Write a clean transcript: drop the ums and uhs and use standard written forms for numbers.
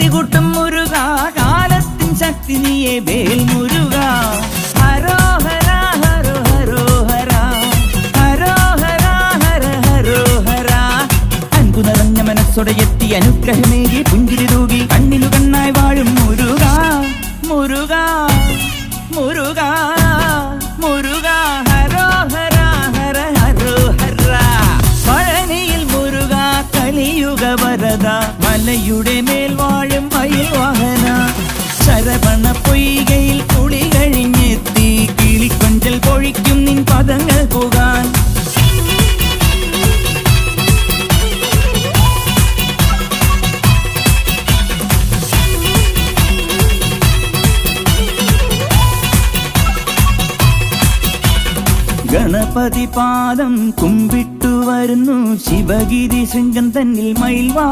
കലികൂട്ടും മുരുക കാലത്തിൻ ശക്തി നീയെ വേൽ മുരുക ഹരോഹര ഹരോ ഹരോഹര ഹരോഹര ഹര ഹരോഹര അൻപു നിറഞ്ഞ മനസ്സോടെ എത്തി അനുഗ്രഹമേകി പുഞ്ചിരി തൂകി കണ്ണിനു കണ്ണായി വാഴും മുരുക മുരുക മുരുക മുരുക ഹരോഹര ഹര ഹരോഹര പഴനിയിൽ മുരുക കലിയുഗ വരദ മലയുടെ മേൽ വാഴും മയിൽ വാഹന ശരവണ പൊയ്കയിൽ കുളി കഴിഞ്ഞെത്തി കിളിക്കൊഞ്ചൽ പൊഴിക്കും നിൻ പദങ്ങൾ പോകാൻ ഗണപതി പാദം കുമ്പിട്ടു വരുന്നു ശിവഗിരി ശൃംഗം തന്നിൽ മയിൽവാ